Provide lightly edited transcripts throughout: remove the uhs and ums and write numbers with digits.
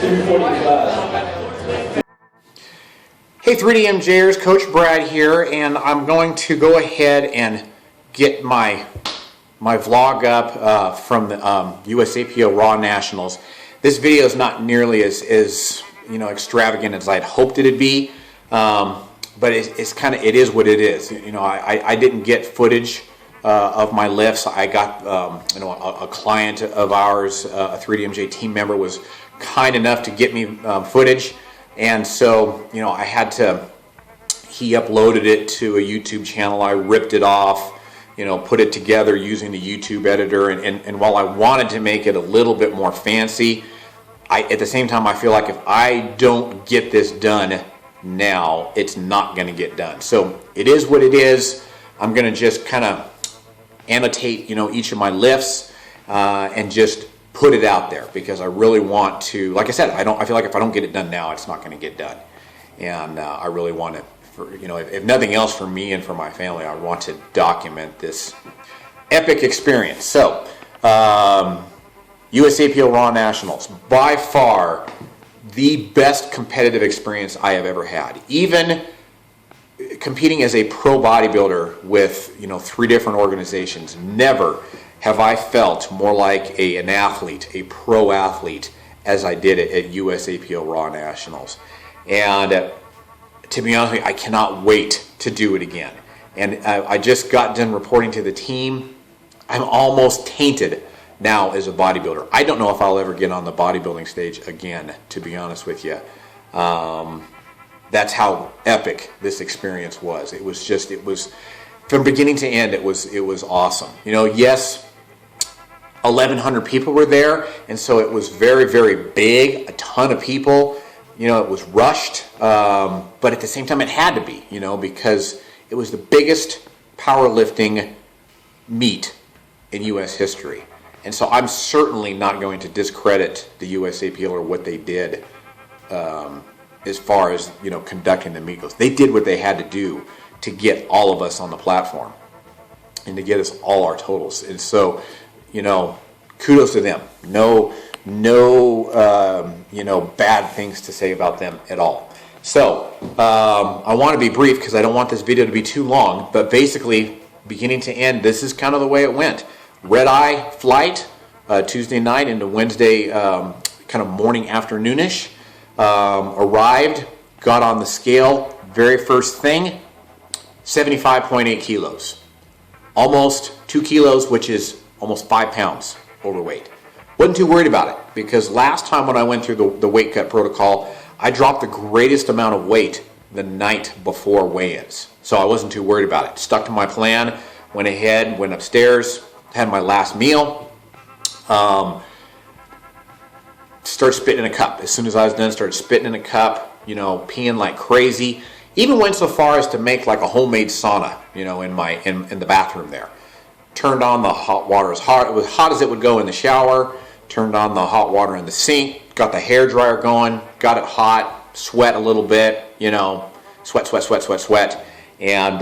Hey 3DMJers, Coach Brad here, and I'm going to go ahead and get my vlog up from the USAPL Raw Nationals. This video is not nearly as extravagant as I'd hoped it'd be, but it is what it is. I didn't get footage of my lifts. I got a client of ours, a 3DMJ team member, was kind enough to get me footage, and so I had to. He uploaded it to a YouTube channel. I ripped it off, put it together using the YouTube editor, and while I wanted to make it a little bit more fancy, at the same time I feel like if I don't get this done now, it's not going to get done. So it is what it is. I'm going to just kind of annotate each of my lifts and just put it out there, because I really want to, like I said, I feel like if I don't get it done now, it's not going to get done, and I really want to, if nothing else, for me and for my family, I want to document this epic experience. So USAPL Raw Nationals, by far the best competitive experience I have ever had. Even competing as a pro bodybuilder with 3 different organizations, never have I felt more like an athlete, a pro athlete, as I did it at USAPL Raw Nationals. And to be honest with you, I cannot wait to do it again. And I just got done reporting to the team. I'm almost tainted now as a bodybuilder. I don't know if I'll ever get on the bodybuilding stage again, to be honest with you. That's how epic this experience was. It was from beginning to end, it was awesome. Yes, 1,100 people were there, and so it was very, very big, a ton of people. It was rushed, but at the same time it had to be, because it was the biggest powerlifting meet in U.S. history. And so I'm certainly not going to discredit the USAPL or what they did as far as conducting the meet goes. They did what they had to do to get all of us on the platform and to get us all our totals. And so, kudos to them. No, bad things to say about them at all. So I want to be brief because I don't want this video to be too long, but basically, beginning to end, this is kind of the way it went. Red eye flight, Tuesday night into Wednesday, kind of morning, afternoonish. Arrived, got on the scale, very first thing, 75.8 kilos. Almost 2 kilos, which is almost 5 pounds overweight. Wasn't too worried about it, because last time when I went through the weight cut protocol, I dropped the greatest amount of weight the night before weigh-ins. So I wasn't too worried about it. Stuck to my plan, went ahead, went upstairs, had my last meal, started spitting in a cup. As soon as I was done, started spitting in a cup, peeing like crazy. Even went so far as to make like a homemade sauna, in the bathroom there. Turned on the hot water as hot. It was hot as it would go in the shower. Turned on the hot water in the sink. Got the hair dryer going. Got it hot. Sweat a little bit. Sweat. And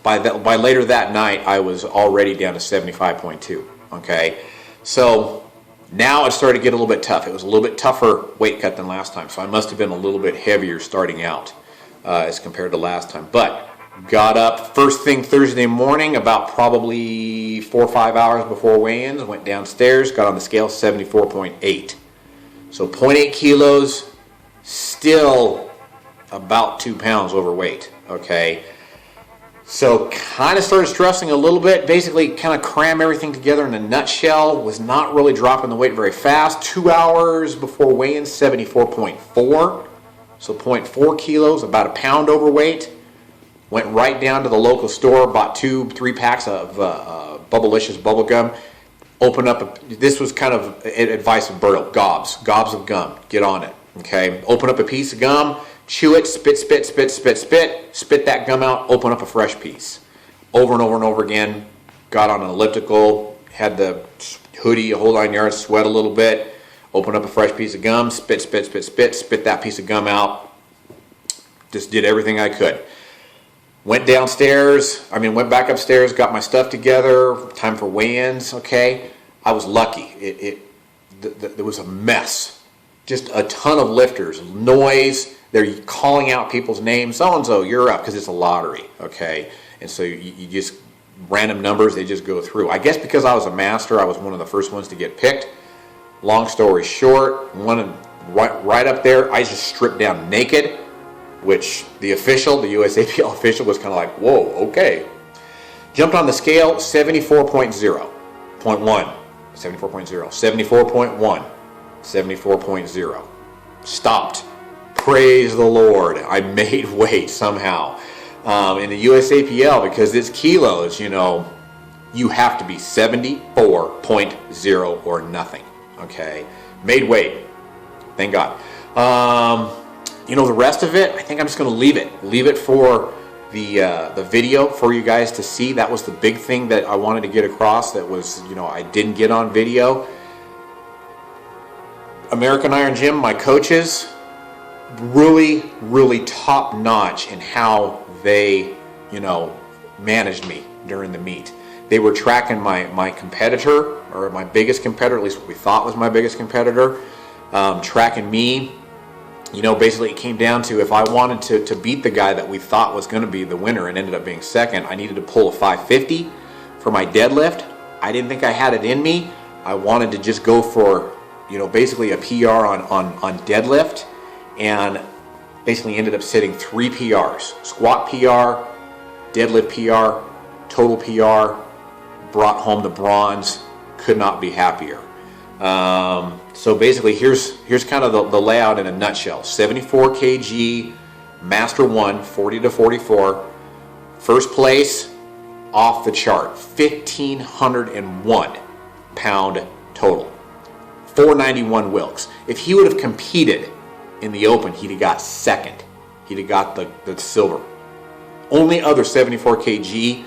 by later that night, I was already down to 75.2. Okay, so now it started to get a little bit tough. It was a little bit tougher weight cut than last time, so I must have been a little bit heavier starting out as compared to last time. But got up first thing Thursday morning, about probably 4 or 5 hours before weigh-ins, went downstairs, got on the scale, 74.8. So 0.8 kilos, still about 2 pounds overweight, okay? So kind of started stressing a little bit, basically kind of cram everything together in a nutshell, was not really dropping the weight very fast. 2 hours before weigh-in, 74.4, so 0.4 kilos, about a pound overweight. Went right down to the local store, bought 2-3 packs of Bubblicious bubble gum. Open up, this was kind of advice of Berto, gobs of gum, get on it, okay? Open up a piece of gum, chew it, spit that gum out, open up a fresh piece. Over and over and over again, got on an elliptical, had the hoodie, a whole 9 yards, sweat a little bit, open up a fresh piece of gum, spit that piece of gum out. Just did everything I could. Went back upstairs, got my stuff together, time for weigh-ins, okay? I was lucky. There was a mess just a ton of lifters, noise. They're calling out people's names. So-and-so, you're up, because it's a lottery, okay? And so you just, random numbers, they just go through. I guess because I was a master, I was one of the first ones to get picked. Long story short, right up there, I just stripped down naked, which the official, the USAPL official, was kind of like, whoa, okay. Jumped on the scale, 74.1, 74.0, 74.1, 74.0. Stopped. Praise the Lord. I made weight somehow. In the USAPL, because it's kilos, you know, you have to be 74.0 or nothing. Okay? Made weight. Thank God. You know, the rest of it, I think I'm just going to leave it. Leave it for the video for you guys to see. That was the big thing that I wanted to get across. That was, you know, I didn't get on video. American Iron Gym, my coaches, really, really top notch in how they, you know, managed me during the meet. They were tracking my competitor, or my biggest competitor, at least what we thought was my biggest competitor, tracking me. You know, basically it came down to, if I wanted to beat the guy that we thought was going to be the winner and ended up being second, I needed to pull a 550 for my deadlift. I didn't think I had it in me. I wanted to just go for, you know, basically a PR on deadlift, and basically ended up setting 3 PRs. Squat PR, deadlift PR, total PR, brought home the bronze. Could not be happier. So basically, here's kind of the layout in a nutshell. 74 kg, Master 1, 40 to 44. First place, off the chart, 1,501 pound total. 491 Wilks. If he would have competed in the open, he'd have got second. He'd have got the silver. Only other 74 kg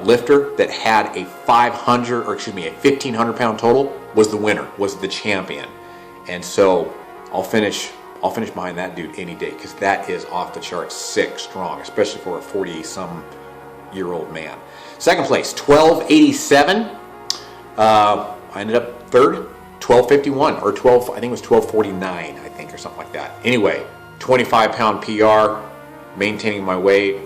lifter that had a 1,500 pound total was the winner, was the champion. And so I'll finish behind that dude any day, because that is off the charts sick strong, especially for a 40-some-year-old man. Second place, 1287. I ended up third, 1251, or 12. I think it was 1249. I think, or something like that. Anyway, 25-pound PR, maintaining my weight.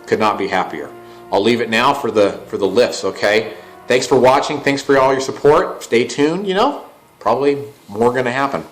Could not be happier. I'll leave it now for the lifts, okay? Thanks for watching. Thanks for all your support. Stay tuned, you know, probably more going to happen.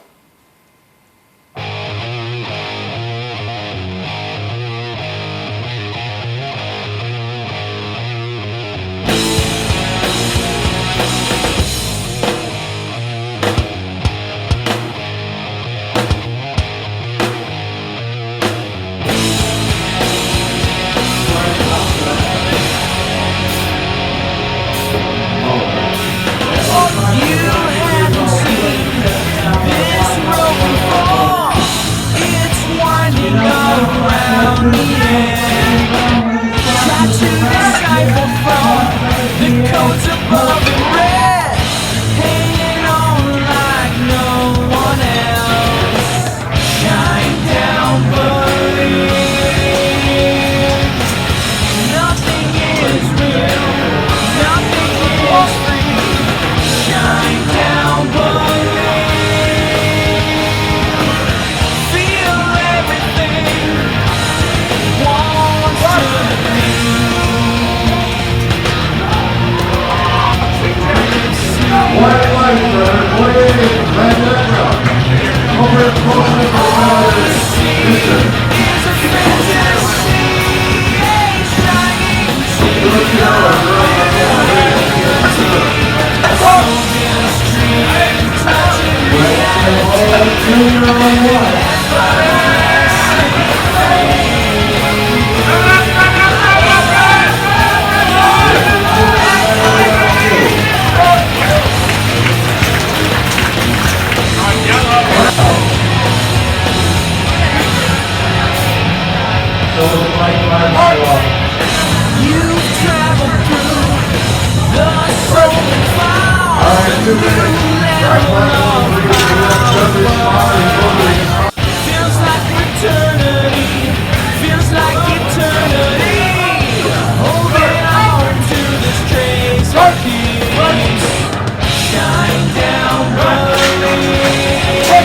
Shine down, buddy.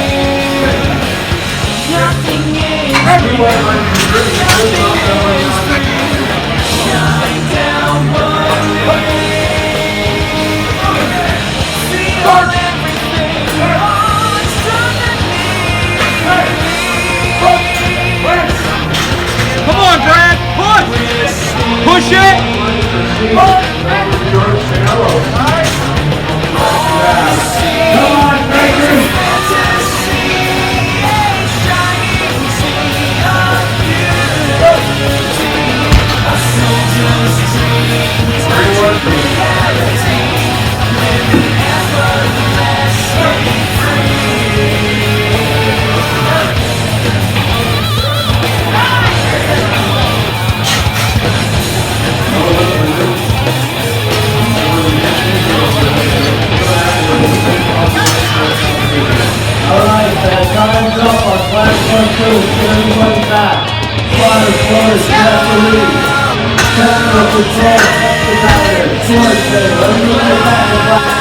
Come on, Brad, push! Push it! Come on, Frankie! Alright, time's up on class 1, 2. Get everybody back. Spotters, floaters, referee. Technical control, expediter, George there. Everybody back in class.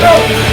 Go!